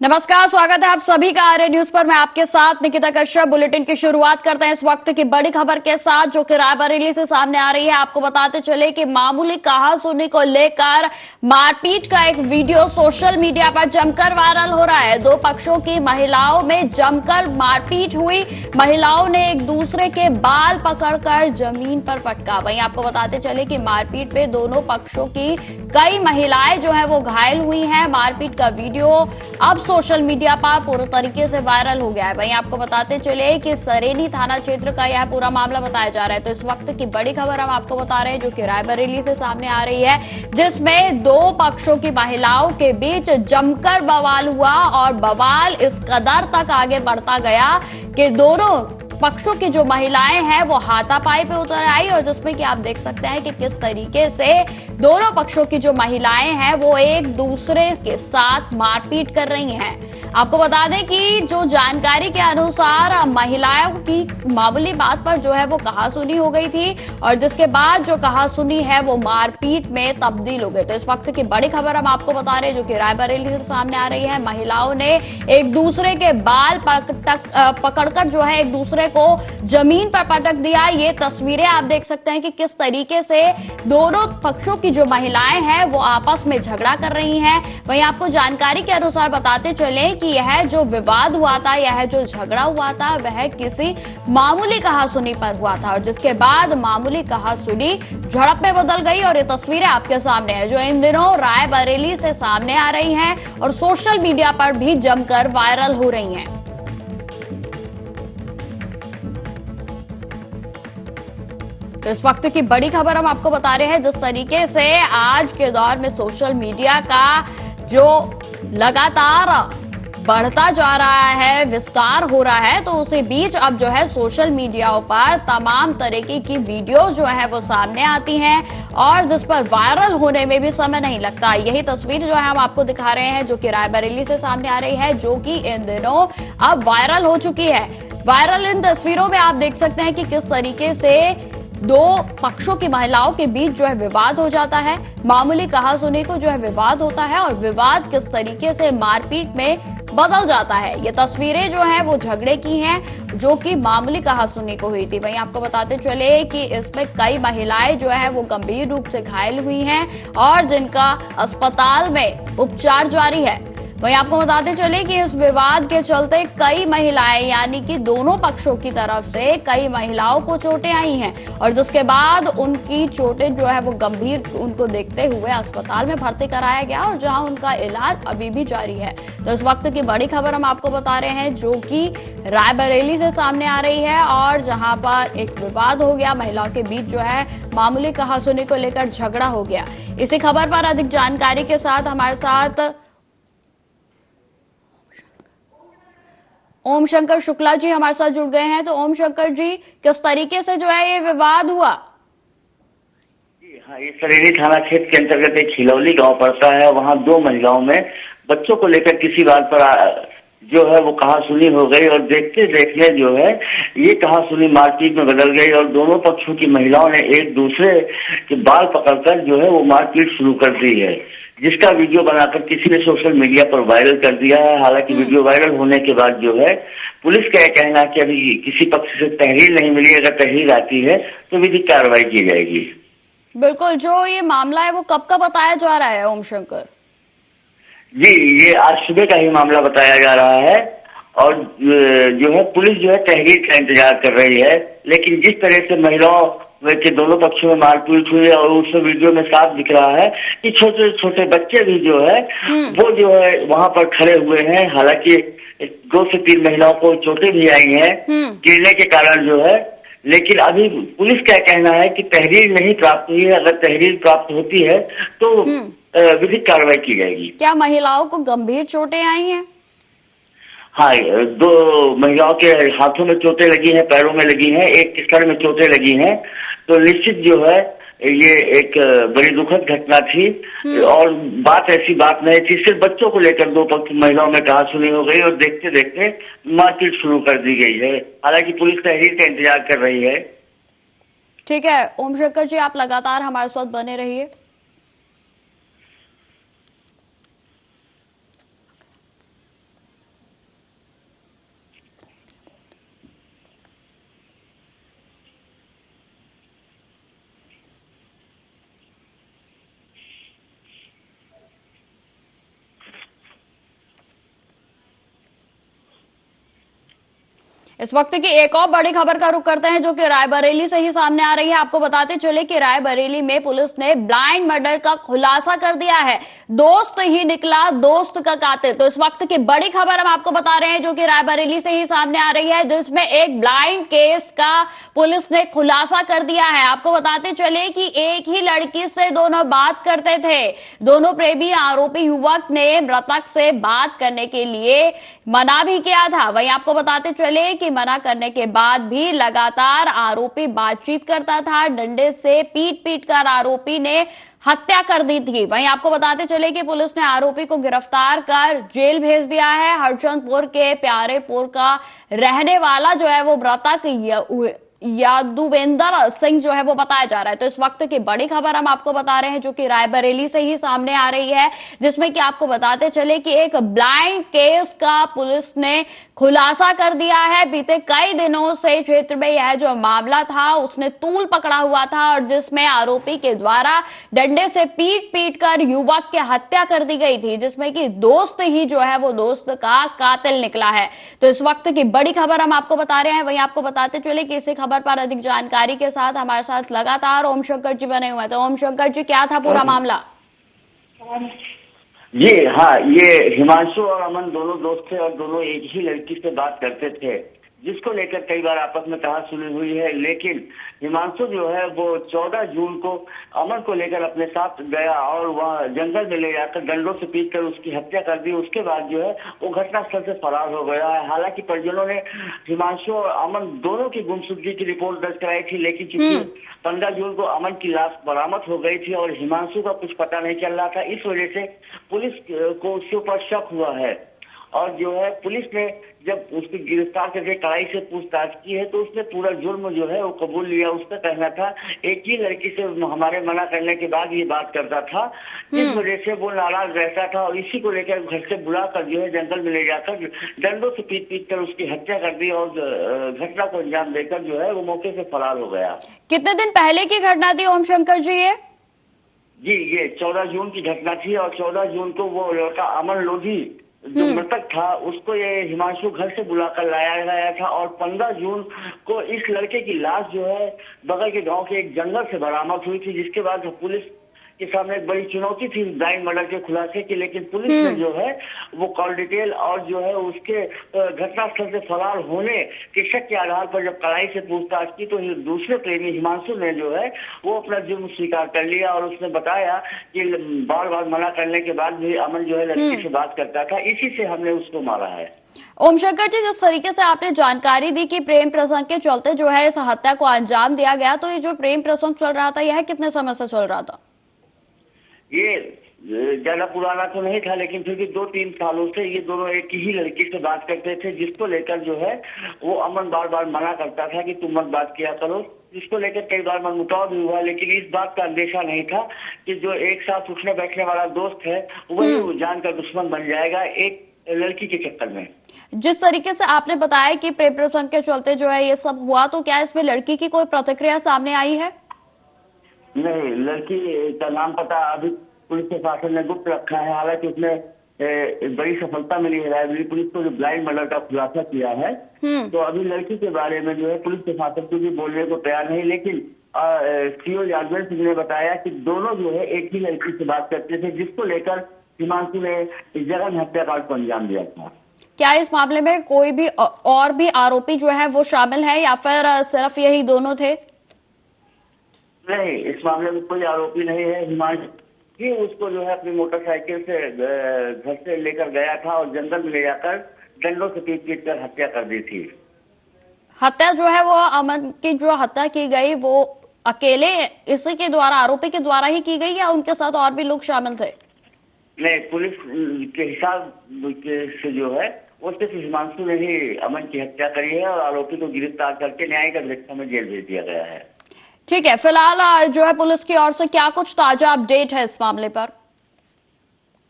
नमस्कार, स्वागत है आप सभी का आर्य न्यूज पर। मैं आपके साथ निकिता कश्यप। बुलेटिन की शुरुआत करते हैं इस वक्त की बड़ी खबर के साथ, जो कि रायबरेली से सामने आ रही है। आपको बताते चले कि मामूली कहासुनी को लेकर मारपीट का एक वीडियो सोशल मीडिया पर जमकर वायरल हो रहा है। दो पक्षों की महिलाओं में जमकर मारपीट हुई। महिलाओं ने एक दूसरे के बाल पकड़कर जमीन पर पटका। वहीं आपको बताते चले कि मारपीट में दोनों पक्षों की कई महिलाएं जो है वो घायल हुई हैं। मारपीट का वीडियो अब सोशल मीडिया पर पूरे तरीके से वायरल हो गया है। वहीं आपको बताते चले कि सरेनी थाना क्षेत्र का यह पूरा मामला बताया जा रहा है। तो इस वक्त की बड़ी खबर हम आपको बता रहे हैं, जो कि रायबरेली से सामने आ रही है, जिसमें दो पक्षों की महिलाओं के बीच जमकर बवाल हुआ। और बवाल इस कदर तक आगे बढ़ता गया कि दोनों पक्षों की जो महिलाएं हैं वो हाथापाई पे उतर आई, और जिसमें कि आप देख सकते हैं कि किस तरीके से दोनों पक्षों की जो महिलाएं हैं वो एक दूसरे के साथ मारपीट कर रही हैं। आपको बता दें कि जो जानकारी के अनुसार महिलाओं की मामूली बात पर जो है वो कहासुनी हो गई थी, और जिसके बाद जो कहासुनी है वो मारपीट में तब्दील हो गई। तो इस वक्त की बड़ी खबर हम आपको बता रहे हैं, जो कि रायबरेली से सामने आ रही है। महिलाओं ने एक दूसरे के बाल पकड़कर जो है एक दूसरे को जमीन पर पटक दिया। ये तस्वीरें आप देख सकते हैं कि किस तरीके से दोनों पक्षों की जो महिलाएं हैं वो आपस में झगड़ा कर रही हैं। वहीं आपको जानकारी के अनुसार बताते चले कि यह जो विवाद हुआ था, यह जो झगड़ा हुआ था, वह किसी मामूली कहासुनी पर हुआ था, और जिसके बाद मामूली कहासुनी झड़प में बदल गई। और ये तस्वीरें आपके सामने है, जो इन दिनों रायबरेली से सामने आ रही हैं और सोशल मीडिया पर भी जमकर वायरल हो रही हैं। तो इस वक्त की बड़ी खबर हम आपको बता रहे हैं, जिस तरीके से आज के दौर में सोशल मीडिया का जो लगातार बढ़ता जा रहा है, विस्तार हो रहा है, तो उसी बीच अब जो है सोशल मीडिया पर तमाम तरीके की वीडियो जो है वो सामने आती हैं, और जिस पर वायरल होने में भी समय नहीं लगता। यही तस्वीर जो है हम आपको दिखा रहे हैं, जो कि रायबरेली से सामने आ रही है, जो कि इन दिनों अब वायरल हो चुकी है। वायरल इन तस्वीरों में आप देख सकते हैं कि किस तरीके से दो पक्षों की महिलाओं के बीच जो है विवाद हो जाता है। मामूली कहासुनी को जो है विवाद होता है, और विवाद किस तरीके से मारपीट में बदल जाता है। ये तस्वीरें जो है वो झगड़े की हैं, जो कि मामूली कहासुनी को हुई थी। वहीं आपको बताते चले कि इसमें कई महिलाएं जो है वो गंभीर रूप से घायल हुई हैं, और जिनका अस्पताल में उपचार जारी है। वहीं आपको बताते चले कि इस विवाद के चलते कई महिलाएं, यानी कि दोनों पक्षों की तरफ से कई महिलाओं को चोटें आई हैं, और जिसके बाद उनकी चोटें जो है वो गंभीर, उनको देखते हुए अस्पताल में भर्ती कराया गया, और जहां उनका इलाज अभी भी जारी है। तो इस वक्त की बड़ी खबर हम आपको बता रहे हैं, जो कि रायबरेली से सामने आ रही है, और जहां पर एक विवाद हो गया, महिलाओं के बीच जो है मामूली कहासुनी को लेकर झगड़ा हो गया। इसी खबर पर अधिक जानकारी के साथ हमारे साथ ओम शंकर शुक्ला जी हमारे साथ जुड़ गए हैं। तो ओम शंकर जी, किस तरीके से जो है ये विवाद हुआ? हाँ, ये सरेनी थाना क्षेत्र के अंतर्गत एक खिलौली गांव पड़ता है। वहाँ दो महिलाओं में बच्चों को लेकर किसी बात पर जो है वो कहासुनी हो गई, और देखते देखते जो है ये कहासुनी मारपीट में बदल गई, और दोनों पक्षों की महिलाओं ने एक दूसरे के बाल पकड़कर जो है वो मारपीट शुरू कर दी है, जिसका वीडियो बनाकर किसी ने सोशल मीडिया पर वायरल कर दिया है। हालांकि वीडियो वायरल होने के बाद जो है पुलिस का यह कहना है कि अभी किसी पक्ष से तहरीर नहीं मिली। अगर तहरीर आती है तो विधिक कार्रवाई की जाएगी। बिल्कुल, जो ये मामला है वो कब का बताया जा रहा है ओम शंकर जी? ये आज सुबह का ही मामला बताया जा रहा है, और जो है पुलिस जो है तहरीर का इंतजार कर रही है। लेकिन जिस तरह से महिलाओं के दोनों पक्षों में मारपीट हुई है, और उस वीडियो में साफ दिख रहा है कि छोटे छोटे बच्चे भी जो है वो जो है वहां पर खड़े हुए हैं। हालांकि 2 से 3 महिलाओं को चोटें भी आई हैं गिरने के कारण जो है, लेकिन अभी पुलिस का कहना है कि तहरीर नहीं प्राप्त हुई है। अगर तहरीर प्राप्त होती है तो विधिक कार्रवाई की जाएगी। क्या महिलाओं को गंभीर चोटें आई हैं? हाँ, 2 महिलाओं के हाथों में चोटें लगी हैं, पैरों में लगी हैं, एक के सर में चोटें लगी हैं। तो निश्चित जो है ये एक बड़ी दुखद घटना थी, और बात ऐसी बात नहीं थी। सिर्फ बच्चों को लेकर दो पक्ष महिलाओं में कहासुनी हो गई, और देखते देखते मारपीट शुरू कर दी गई है। हालांकि पुलिस तहरीर का इंतजार कर रही है। ठीक है ओम शंकर जी, आप लगातार हमारे साथ बने रहिए। इस वक्त की एक और बड़ी खबर का रुख करते हैं जो कि रायबरेली से ही सामने आ रही है। आपको बताते चले कि रायबरेली में पुलिस ने ब्लाइंड मर्डर का खुलासा कर दिया है। दोस्त ही निकला दोस्त का कातिल। तो इस वक्त की बड़ी खबर हम आपको बता रहे हैं जो कि रायबरेली से ही सामने आ रही है, जिसमें एक ब्लाइंड केस का पुलिस ने खुलासा कर दिया है। आपको बताते चले कि एक ही लड़की से दोनों बात करते थे। दोनों प्रेमी आरोपी युवक ने मृतक से बात करने के लिए मना भी किया था। वहीं आपको बताते चले कि मना करने के बाद भी लगातार आरोपी बातचीत करता था। डंडे से पीट पीट कर आरोपी ने हत्या कर दी थी। वहीं आपको बताते चले कि पुलिस ने आरोपी को गिरफ्तार कर जेल भेज दिया है। हरचंदपुर के प्यारेपुर का रहने वाला जो है वो मृतक यादुवेंद्र सिंह जो है वो बताया जा रहा है। तो इस वक्त की बड़ी खबर हम आपको बता रहे हैं जो कि रायबरेली से ही सामने आ रही है, जिसमें कि आपको बताते चले कि एक ब्लाइंड केस का पुलिस ने खुलासा कर दिया है। बीते कई दिनों से क्षेत्र में यह जो मामला था उसने तूल पकड़ा हुआ था और जिसमें आरोपी के द्वारा डंडे से पीट पीट कर युवक की हत्या कर दी गई थी, जिसमें कि दोस्त ही जो है वो दोस्त का कातिल निकला है। तो इस वक्त की बड़ी खबर हम आपको बता रहे हैं। वहीं आपको बताते चले कि इसी खबर पर अधिक जानकारी के साथ हमारे साथ लगातार ओम शंकर जी बने हुए हैं। तो ओम शंकर जी, क्या था पूरा मामला? जी हाँ, ये हिमांशु और अमन दोनों दोस्त थे और दोनों एक ही लड़की से बात करते थे, जिसको लेकर कई बार आपस में कहासुनी हुई है। लेकिन हिमांशु जो है वो 14 जून को अमन को लेकर अपने साथ गया और वह जंगल में ले जाकर डंडों से पीट कर उसकी हत्या कर दी। उसके बाद जो है वो घटनास्थल से फरार हो गया है। हालांकि परिजनों ने हिमांशु और अमन दोनों की गुमशुदगी की रिपोर्ट दर्ज कराई थी, लेकिन चूंकि 15 जून को अमन की लाश बरामद हो गई थी और हिमांशु का कुछ पता नहीं चल रहा था, इस वजह से पुलिस को उसके ऊपर शक हुआ है। और जो है पुलिस ने जब उसको गिरफ्तार करके कड़ाई से पूछताछ की है तो उसने पूरा जुर्म जो है वो कबूल लिया। उसका कहना था एक ही लड़की से हमारे मना करने के बाद ये बात करता था, इस वजह से वो नाराज रहता था और इसी को लेकर घर से बुलाकर जो है जंगल में ले जाकर डंडों से पीट पीट कर उसकी हत्या कर दी और घटना को अंजाम देकर जो है वो मौके से फरार हो गया। कितने दिन पहले की घटना थी ओम शंकर जी ये? जी, ये 14 जून की घटना थी और 14 जून को वो लड़का अमन लोधी जो मृतक था उसको ये हिमांशु घर से बुलाकर लाया गया था और 15 जून को इस लड़के की लाश जो है बगल के गांव के एक जंगल से बरामद हुई थी, जिसके बाद पुलिस के सामने एक बड़ी चुनौती थी ब्लाइंड मर्डर के खुलासे की। लेकिन पुलिस ने जो है वो कॉल डिटेल और जो है उसके घटनास्थल से फरार होने के शक के आधार पर जब कड़ाई से पूछताछ की तो दूसरे प्रेमी हिमांशु ने जो है वो अपना जुर्म स्वीकार कर लिया और उसने बताया कि बार बार मना करने के बाद भी अमन जो है लड़की से बात करता था, इसी से हमने उसको मारा है। ओम शंकर जी, जिस तरीके से आपने जानकारी दी कि प्रेम प्रसंग के चलते जो है इस हत्या को अंजाम दिया गया, तो ये जो प्रेम प्रसंग चल रहा था यह कितने समय से चल रहा था? ये ज्यादा पुराना तो नहीं था, लेकिन फिर भी 2-3 सालों से ये दोनों एक ही लड़की से बात करते थे, जिसको लेकर जो है वो अमन बार बार मना करता था कि तुम मत बात किया करो, जिसको लेकर कई बार मनमुटाव भी हुआ। लेकिन इस बात का अंदेशा नहीं था कि जो एक साथ उठने बैठने वाला दोस्त है वही जानकर दुश्मन बन जाएगा एक लड़की के चक्कर में। जिस तरीके से आपने बताया कि प्रेम प्रसंग के चलते जो है ये सब हुआ, तो क्या इसमें लड़की की कोई प्रतिक्रिया सामने आई है? नहीं, लड़की का नाम पता अभी पुलिस प्रशासन ने गुप्त रखा है। हालांकि उसमें बड़ी सफलता मिली है रायबरेली पुलिस को जो ब्लाइंड मर्डर का खुलासा किया है, तो अभी लड़की के बारे में जो है पुलिस प्रशासन को भी बोलने को तैयार नहीं। लेकिन सीओ यादवेंद्र सिंह ने बताया कि दोनों जो है एक ही लड़की से बात करते थे, जिसको लेकर हिमांशु ने इस जगह में हत्याकांड को अंजाम दिया था। क्या इस मामले में कोई भी और भी आरोपी जो है वो शामिल है या फिर सिर्फ यही दोनों थे? नहीं, इस मामले में कोई आरोपी नहीं है। हिमांशु ही उसको जो है अपनी मोटरसाइकिल से घर से लेकर गया था और जंगल में ले जाकर डंडों से पीट पीट कर हत्या कर दी थी। हत्या जो है वो अमन की जो हत्या की गई वो अकेले इसी के द्वारा, आरोपी के द्वारा ही की गई या उनके साथ और भी लोग शामिल थे? नहीं, पुलिस के हिसाब से जो है वो सिर्फ हिमांशु ने ही अमन की हत्या करी है और आरोपी को गिरफ्तार करके न्यायिक अभिरक्षा में जेल भेज दिया गया है। ठीक है, फिलहाल जो है पुलिस की ओर से क्या कुछ ताजा अपडेट है इस मामले पर?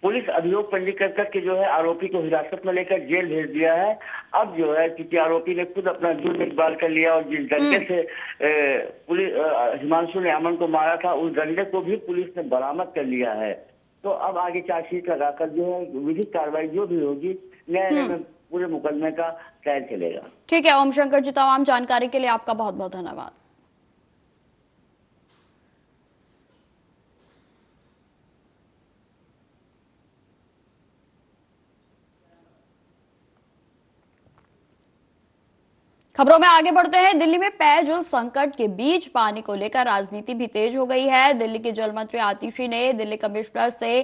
पुलिस अभियोग पंजीकृत करके जो है आरोपी को हिरासत में लेकर जेल भेज दिया है। अब जो है क्योंकि आरोपी ने खुद अपना जुर्म इकबाल कर लिया और जिस डंडे से पुलिस हिमांशु ने अमन को मारा था उस डंडे को भी पुलिस ने बरामद कर लिया है। तो अब आगे चार्जशीट लगाकर जो है विधिक कार्रवाई जो भी होगी न्यायालय में पूरे मुकदमे का ट्रायल चलेगा। ठीक है ओम शंकर जी, तमाम जानकारी के लिए आपका बहुत बहुत धन्यवाद। खबरों में आगे बढ़ते हैं। दिल्ली में पेयजल संकट के बीच पानी को लेकर राजनीति भी तेज हो गई है। दिल्ली के जल मंत्री आतिशी ने दिल्ली कमिश्नर से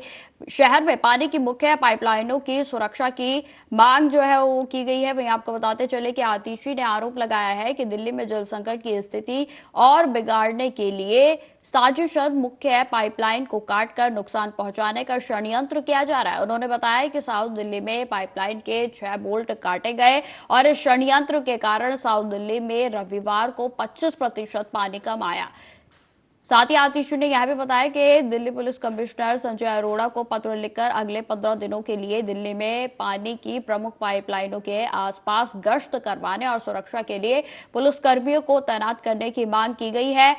शहर में पानी की मुख्य पाइपलाइनों की सुरक्षा की मांग जो है वो की गई है। वहीं आपको बताते चले कि आतिशी ने आरोप लगाया है कि दिल्ली में जल संकट की स्थिति और बिगाड़ने के लिए साजिश और मुख्य पाइपलाइन को काटकर नुकसान पहुंचाने का षड्यंत्र किया जा रहा है। उन्होंने बताया कि साउथ दिल्ली में पाइपलाइन के 6 बोल्ट काटे गए और इस षड्यंत्र के कारण साउथ दिल्ली में रविवार को 25% पानी कम आया। साथ ही आतिशी ने यह भी बताया कि दिल्ली पुलिस कमिश्नर संजय अरोड़ा को पत्र लिखकर अगले 15 दिनों के लिए दिल्ली में पानी की प्रमुख पाइपलाइनों के आसपास गश्त करवाने और सुरक्षा के लिए पुलिसकर्मियों को तैनात करने की मांग की गई है।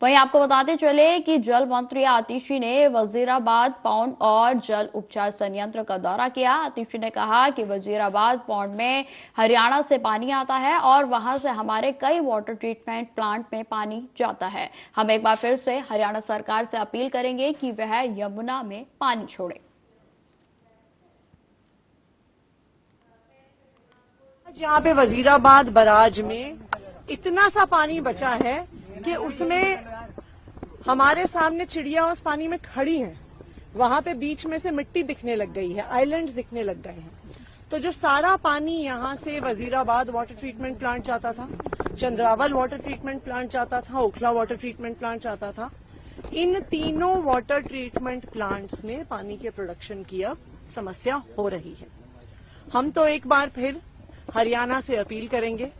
वहीं आपको बताते चले कि जल मंत्री आतिशी ने वजीराबाद पौंड और जल उपचार संयंत्र का दौरा किया। आतिशी ने कहा कि वजीराबाद पौंड में हरियाणा से पानी आता है और वहां से हमारे कई वाटर ट्रीटमेंट प्लांट में पानी जाता है। हम एक बार फिर से हरियाणा सरकार से अपील करेंगे कि वह यमुना में पानी छोड़े। यहाँ पे वजीराबाद बराज में इतना सा पानी बचा है कि उसमें हमारे सामने चिड़िया उस पानी में खड़ी हैं। वहां पे बीच में से मिट्टी दिखने लग गई है, आइलैंड्स दिखने लग गए हैं। तो जो सारा पानी यहाँ से वजीराबाद वाटर ट्रीटमेंट प्लांट जाता था, चंद्रावल वाटर ट्रीटमेंट प्लांट जाता था, ओखला वाटर ट्रीटमेंट प्लांट जाता था, इन तीनों वाटर ट्रीटमेंट प्लांट्स में पानी के प्रोडक्शन की अब समस्या हो रही है। हम तो एक बार फिर हरियाणा से अपील करेंगे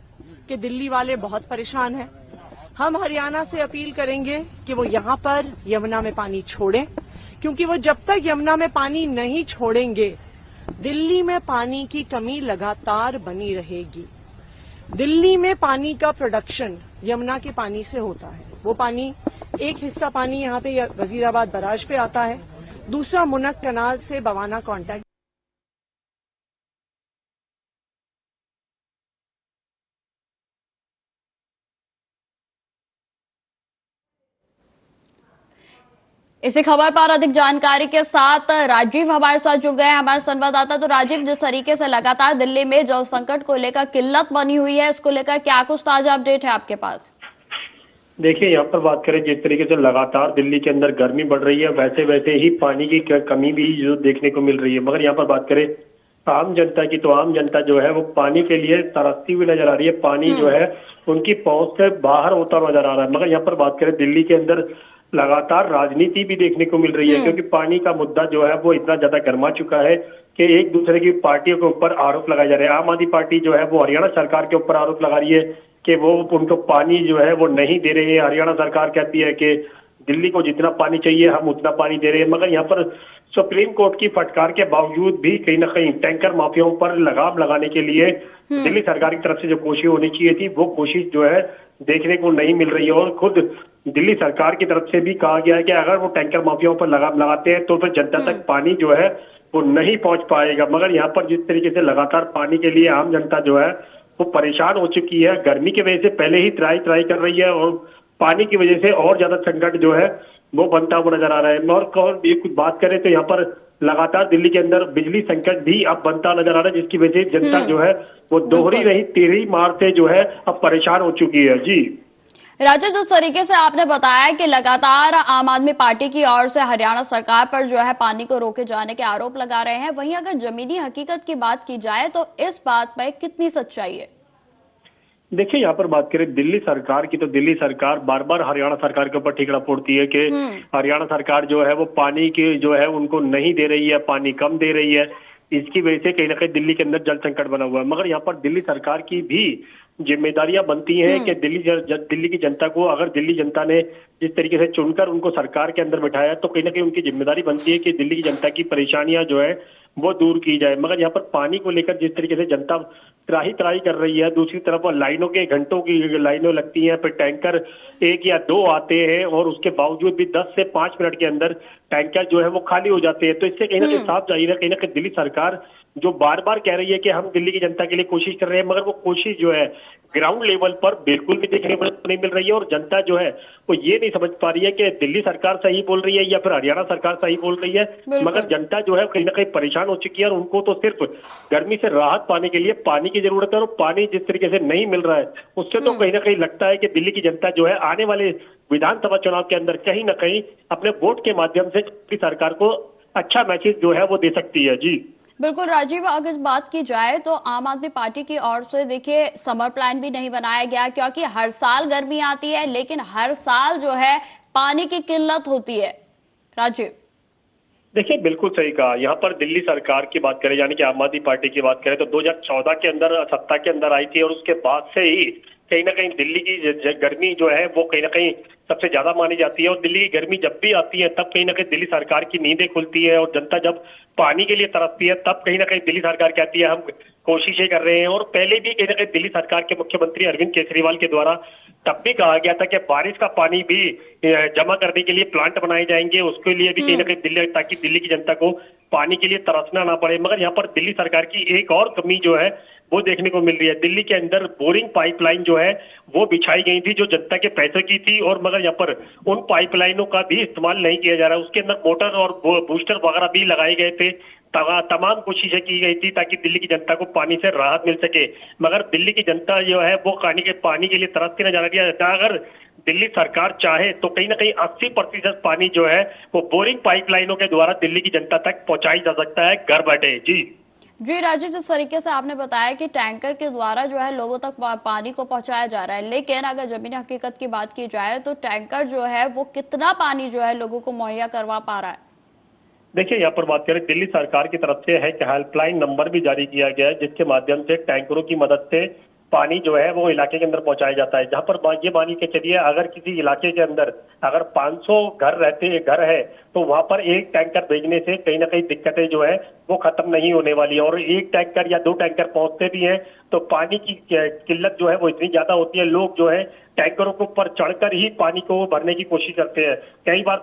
कि दिल्ली वाले बहुत परेशान हैं। हम हरियाणा से अपील करेंगे कि वो यहाँ पर यमुना में पानी छोड़ें, क्योंकि वो जब तक यमुना में पानी नहीं छोड़ेंगे दिल्ली में पानी की कमी लगातार बनी रहेगी। दिल्ली में पानी का प्रोडक्शन यमुना के पानी से होता है। वो पानी एक हिस्सा पानी यहाँ पे वजीराबाद बराज पे आता है, दूसरा मुनक कनाल से बवाना कॉन्टैक्ट। इसी खबर पर अधिक जानकारी के साथ राजीव हमारे साथ जुड़ गए हैं, हमारे संवाददाता। तो राजीव, जिस तरीके से लगातार दिल्ली में जल संकट को लेकर किल्लत बनी हुई है, इसको लेकर क्या कुछ ताजा अपडेट है आपके पास? देखिए, यहाँ पर बात करें जिस तरीके से लगातार दिल्ली के अंदर गर्मी बढ़ रही है, वैसे वैसे ही पानी की कमी भी जो देखने को मिल रही है। मगर यहाँ पर बात करें आम जनता की, तो आम जनता जो है वो पानी के लिए तरसती हुई नजर आ रही है। पानी जो है उनकी पहुंच से बाहर होता नजर आ रहा है। मगर यहाँ पर बात करें दिल्ली के अंदर लगातार राजनीति भी देखने को मिल रही है, क्योंकि पानी का मुद्दा जो है वो इतना ज्यादा गर्मा चुका है कि एक दूसरे की पार्टियों के ऊपर आरोप लगाए जा रहे हैं। आम आदमी पार्टी जो है वो हरियाणा सरकार के ऊपर आरोप लगा रही है कि वो उनको पानी जो है वो नहीं दे रहे हैं। हरियाणा सरकार कहती है कि दिल्ली को जितना पानी चाहिए हम उतना पानी दे रहे हैं। मगर यहाँ पर सुप्रीम कोर्ट की फटकार के बावजूद भी कहीं ना कहीं टैंकर माफियाओं पर लगाम लगाने के लिए दिल्ली सरकार की तरफ से जो कोशिश होनी चाहिए थी, वो कोशिश जो है देखने को नहीं मिल रही है। और खुद दिल्ली सरकार की तरफ से भी कहा गया है कि अगर वो टैंकर माफियाओं पर लगाम लगाते हैं तो फिर जनता तक पानी जो है वो नहीं पहुंच पाएगा। मगर यहाँ पर जिस तरीके से लगातार पानी के लिए आम जनता जो है वो परेशान हो चुकी है, गर्मी की वजह से पहले ही त्राई कर रही है और पानी की वजह से और ज्यादा संकट जो है वो बनता हुआ नजर आ रहा है। और ये कुछ बात करें तो यहाँ पर लगातार दिल्ली के अंदर बिजली संकट भी अब बनता नजर आ रहा है, जिसकी वजह से जनता जो है वो दोहरी नहीं तेरही मार से जो है अब परेशान हो चुकी है। जी राजा, जिस तरीके से आपने बताया कि लगातार आम आदमी पार्टी की ओर से हरियाणा सरकार पर जो है पानी को रोके जाने के आरोप लगा रहे हैं, वहीं अगर जमीनी हकीकत की बात की जाए तो इस बात में कितनी सच्चाई है? देखिए, यहाँ पर बात करें दिल्ली सरकार की, तो दिल्ली सरकार बार बार हरियाणा सरकार के ऊपर ठीकरा फोड़ती है कि हरियाणा सरकार जो है वो पानी की जो है उनको नहीं दे रही है, पानी कम दे रही है। इसकी वजह से कहीं ना कहीं दिल्ली के अंदर जल संकट बना हुआ है। मगर यहाँ पर दिल्ली सरकार की भी जिम्मेदारियां बनती हैं कि दिल्ली की जनता को, अगर दिल्ली जनता ने जिस तरीके से चुनकर उनको सरकार के अंदर बिठाया, तो कहीं ना कहीं उनकी जिम्मेदारी बनती है कि दिल्ली की जनता की परेशानियां जो है वो दूर की जाए। मगर यहाँ पर पानी को लेकर जिस तरीके से जनता त्राही कर रही है, दूसरी तरफ लाइनों के घंटों की लाइनें लगती हैं, फिर टैंकर 1 या 2 आते हैं और उसके बावजूद भी 10 से 5 मिनट के अंदर टैंकर जो है वो खाली हो जाते हैं। तो इससे कहीं ना कहीं साफ जाहिर है, कहीं ना कहीं दिल्ली सरकार जो बार बार कह रही है कि हम दिल्ली की जनता के लिए कोशिश कर रहे हैं, मगर वो कोशिश जो है ग्राउंड लेवल पर बिल्कुल भी देखने को नहीं मिल रही है। और जनता जो है वो ये नहीं समझ पा रही है कि दिल्ली सरकार सही बोल रही है या फिर हरियाणा सरकार सही बोल रही है, मगर जनता जो है कहीं ना कहीं परेशान हो चुकी है और उनको तो सिर्फ गर्मी से राहत पाने के लिए पानी की जरूरत है। और पानी जिस तरीके से नहीं मिल रहा है उससे तो कहीं ना कहीं लगता है कि दिल्ली की जनता जो है आने वाले विधानसभा चुनाव के अंदर कहीं ना कहीं अपने वोट के माध्यम से सरकार को अच्छा मैसेज जो है वो दे सकती है। जी बिल्कुल राजीव, अगर इस बात की जाए तो आम आदमी पार्टी की ओर से देखिए समर प्लान भी नहीं बनाया गया, क्योंकि हर साल गर्मी आती है लेकिन हर साल जो है पानी की किल्लत होती है। राजीव देखिए, बिल्कुल सही कहा। यहाँ पर दिल्ली सरकार की बात करें, यानी कि आम आदमी पार्टी की बात करें, तो 2014 के अंदर सत्ता के अंदर आई थी और उसके बाद से ही कहीं ना कहीं दिल्ली की गर्मी जो है वो कहीं ना कहीं सबसे ज्यादा मानी जाती है। और दिल्ली की गर्मी जब भी आती है तब कहीं ना कहीं दिल्ली सरकार की नींदें खुलती है और जनता जब पानी के लिए तरसती है तब कहीं ना कहीं दिल्ली सरकार कहती है हम कोशिशें कर रहे हैं। और पहले भी कहीं ना कहीं दिल्ली सरकार के मुख्यमंत्री अरविंद केजरीवाल के द्वारा तब भी कहा गया था कि बारिश का पानी भी जमा करने के लिए प्लांट बनाए जाएंगे, उसके लिए भी कहीं ना कहीं दिल्ली, ताकि दिल्ली की जनता को पानी के लिए तरसना ना पड़े। मगर यहाँ पर दिल्ली सरकार की एक और कमी जो है वो देखने को मिल रही है। दिल्ली के अंदर बोरिंग पाइपलाइन जो है वो बिछाई गई थी जो जनता के पैसे की थी, और मगर यहाँ पर उन पाइपलाइनों का भी इस्तेमाल नहीं किया जा रहा है। उसके अंदर मोटर और बूस्टर वगैरह भी लगाए गए थे, तमाम कोशिशें की गई थी ताकि दिल्ली की जनता को पानी से राहत मिल सके। मगर दिल्ली की जनता जो है वो पानी के लिए तरसती नजर आ रही है। अगर दिल्ली सरकार चाहे तो कहीं ना कहीं 80% पानी जो है वो बोरिंग पाइपलाइनों के द्वारा दिल्ली की जनता तक पहुंचाई जा सकता है घर बैठे। जी राजीव, जिस तरीके से आपने बताया कि टैंकर के द्वारा जो है लोगों तक पानी को पहुंचाया जा रहा है, लेकिन अगर जमीनी हकीकत की बात की जाए तो टैंकर जो है वो कितना पानी जो है लोगों को मुहैया करवा पा रहा है? देखिए, यहाँ पर बात करें, दिल्ली सरकार की तरफ से है कि हेल्पलाइन नंबर भी जारी किया गया है जिसके माध्यम से टैंकरों की मदद से पानी जो है वो इलाके के अंदर पहुंचाया जाता है। जहां पर ये मान के चलिए अगर किसी इलाके के अंदर अगर 500 घर है तो वहां पर एक टैंकर भेजने से कहीं ना कहीं दिक्कतें जो है वो खत्म नहीं होने वाली है। और एक टैंकर या 2 टैंकर पहुंचते भी हैं तो पानी की किल्लत जो है वो इतनी ज्यादा होती है, लोग जो है टैंकरों के ऊपर चढ़कर ही पानी को भरने की कोशिश करते हैं। कई बार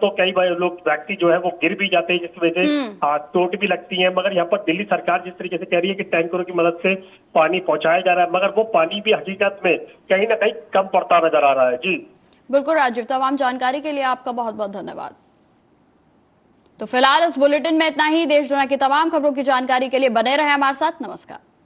लोग व्यक्ति जो है वो गिर भी जाते हैं जिस वजह से चोट भी लगती है। मगर यहाँ पर दिल्ली सरकार जिस तरीके से कह रही है कि टैंकरों की मदद से पानी पहुंचाया जा रहा है, मगर वो पानी भी हकीकत में कहीं ना कहीं कम पड़ता नजर आ रहा है। जी बिल्कुल राजीव, तमाम जानकारी के लिए आपका बहुत बहुत धन्यवाद। तो फिलहाल इस बुलेटिन में इतना ही। देश दुनिया की तमाम खबरों की जानकारी के लिए बने रहे हमारे साथ। नमस्कार।